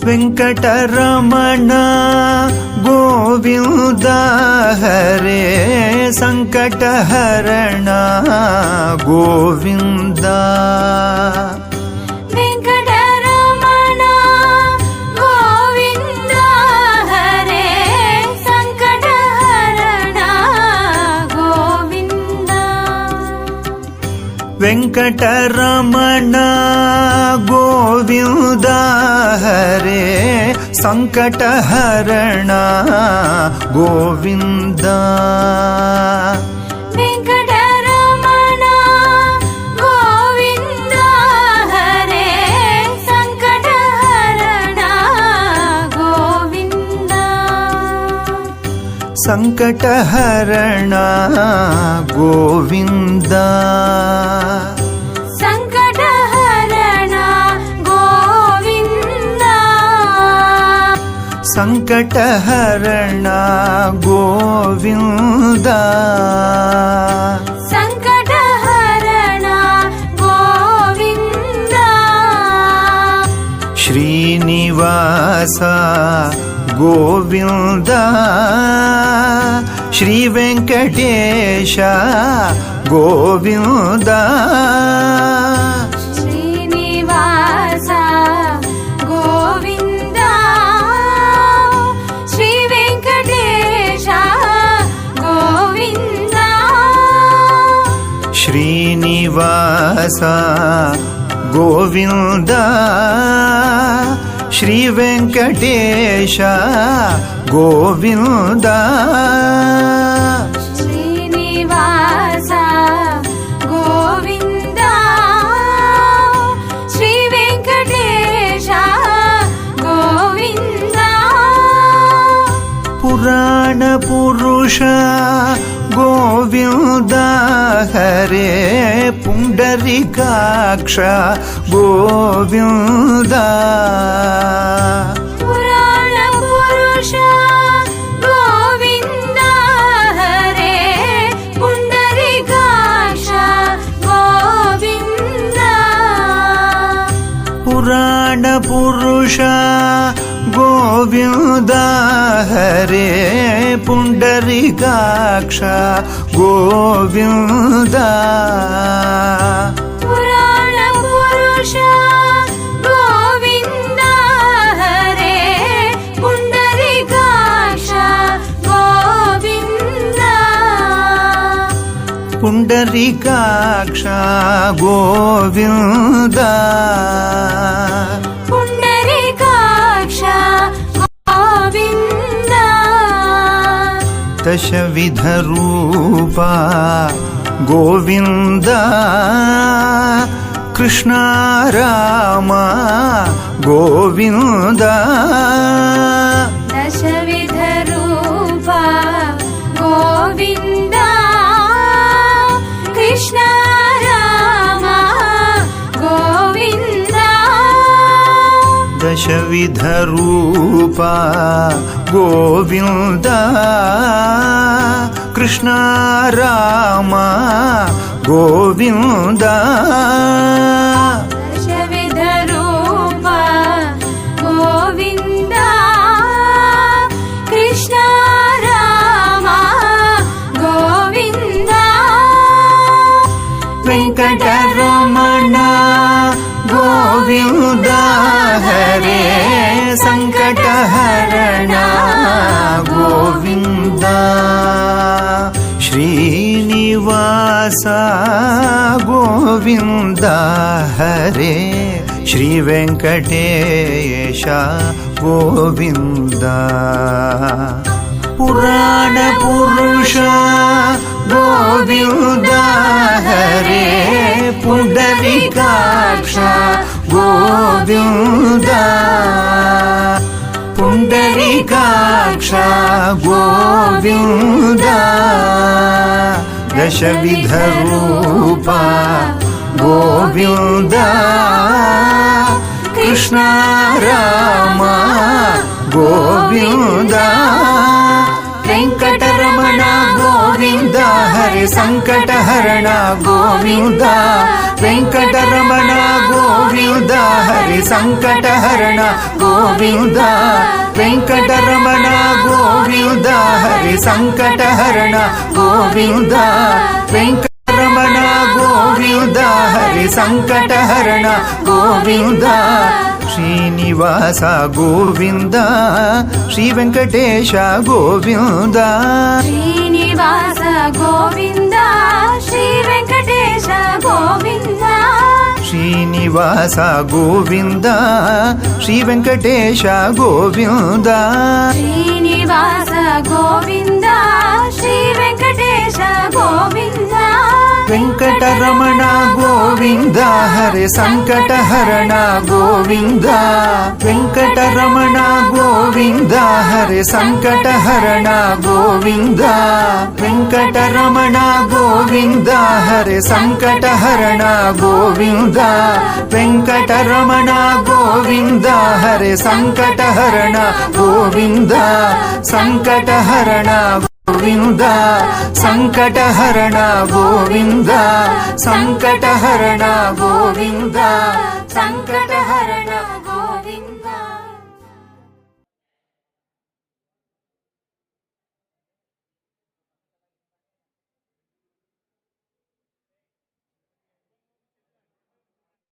ವೆಂಕಟರಮಣ ಗೋವಿಂದ ಹರೇ ಸಂಕಟಹರಣ ಗೋವಿಂದ. ವೆಂಕಟರಮಣ ಗೋವಿಂದ ಹರೇ ಸಂಕಟಹರಣ ಗೋವಿಂದ. ವೆಂಕಟರಮಣ ಗೋವಿಂದ ಹರೇ ಸಂಕಟಹರಣ ಗೋವಿಂದ. ವೆಂಕಟರಮಣ ಗೋವಿಂದ ಹರೇ ಸಂಕಟಹರಣ ಗೋವಿಂದ. ಸಂಕಟಹರಣ ಗೋವಿಂದ. ಸಂಕಟಹರಣ ಗೋವಿಂದ. ಸಂಕಟಹರಣ ಗೋವಿಂದ. ಶ್ರೀನಿವಾಸ ಗೋವಿಂದ. ಶ್ರೀ ವೆಂಕಟೇಶ ಗೋವಿಂದ. ಶ್ರೀನಿವಾಸ ಗೋವಿಂದ. ಶ್ರೀ ವೆಂಕಟೇಶ ಗೋವಿಂದ. ಶ್ರೀನಿವಾಸ ಗೋವಿಂದ. ಶ್ರೀ ವೆಂಕಟೇಶ ಗೋವಿಂದ. ಶ್ರೀನಿವಾಸ ಗೋವಿಂದ. ಶ್ರೀ ವೆಂಕಟೇಶ ಗೋವಿಂದ. ಪುರಾಣ ಪುರುಷ ಗೋವಿಂದ ಹರೇ ಪುಂಡರೀಕಾಕ್ಷ ಗೋವಿಂದ. ಪುರಾಣ ಪುರುಷ ಗೋವಿಂದ ಹರೇ ಪುಂಡರೀಕಾಕ್ಷ ಗೋವಿಂದ. ಪುರಾಣ ಪುರುಷ ಗೋವಿಂದ ಹರೇ ಪುಂಡರೀಕಾಕ್ಷ ಗೋವಿಂದ. ಪುರಾಣ ಪುರುಷ ಗೋವಿಂದ ಹರೇ ಪುಂಡರೀಕಾಕ್ಷ ಗೋವಿಂದ. ಪುಂಡರೀಕಾಕ್ಷ ಗೋವಿಂದ. ಪುಂಡರೀಕಾಕ್ಷ ಗೋವಿಂದ. ದಶವಿಧ ರೂಪ ಗೋವಿಂದ. ಕೃಷ್ಣ ರಾಮ ಗೋವಿಂದ. ದಶವಿಧ ರೂಪ ಗೋವಿಂದ. ಕೃಷ್ಣ ರಾಮ ಗೋವಿಂದ. ದಶವಿಧ ರೂಪ ಗೋವಿಂದ. ಕೃಷ್ಣ ರಾಮ ಗೋವಿಂದ. ದಶವಿಧ ರೂಪ ಗೋವಿಂದ. ಕೃಷ್ಣ ರಾಮ ಗೋವಿಂದ. ವೆಂಕಟರಮಣ ಗೋವಿಂದ ಹರೇ ಸಂಕಟಹರಣ ಗೋವಿಂದ. ಶ್ರೀನಿವಾಸ ಗೋವಿಂದ ಹರೇ ಶ್ರೀ ವೆಂಕಟೇಶ ಗೋವಿಂದ. ಪುರಾಣ ಪುರುಷ ಗೋವಿಂದ ಹರೇ ಪುಂಡರೀಕಾಕ್ಷ ಗೋವಿಂದ. ಪುಂಡರೀಕಾಕ್ಷ ಗೋವಿಂದ. ದಶವಿಧ ರೂಪ ಗೋವಿಂದ. ಕೃಷ್ಣ ರಾಮ ಗೋವಿಂದ. ವೆಂಕಟರಮಣ ಗೋವಿಂದ ಹರೇ హరి సంకటహరణ గోవింద వెంకటరమణ గోవింద హరి సంకటహరణ గోవింద వెంకటరమణ గోవింద హరి సంకటహరణ గోవింద వెంకటరమణ గోవింద హరి సంకటహరణ గోవింద శ్రీనివాస గోవింద శ్రీ వెంకటేశ గోవింద శ్రీనివాస గోవింద శ్రీ వెంకటేశ గోవింద శ్రీనివాస గోవింద శ్రీ వెంకటేశ గోవింద శ్రీనివాస గోవింద శ్రీ వెంకటేశ గోవింద వెంకటరమణ గోవింద హరి సంకటహరణ గోవింద వెంకటరమణ గోవింద హరి సంకటహరణ గోవింద వెంకటరమణ గోవింద హరి సంకటహరణ గోవింద వెంకటరమణ గోవింద హరి సంకటహరణ గోవింద సంకటహరణ గోవింద సంకటహరణ గోవింద సంకటహరణ గోవింద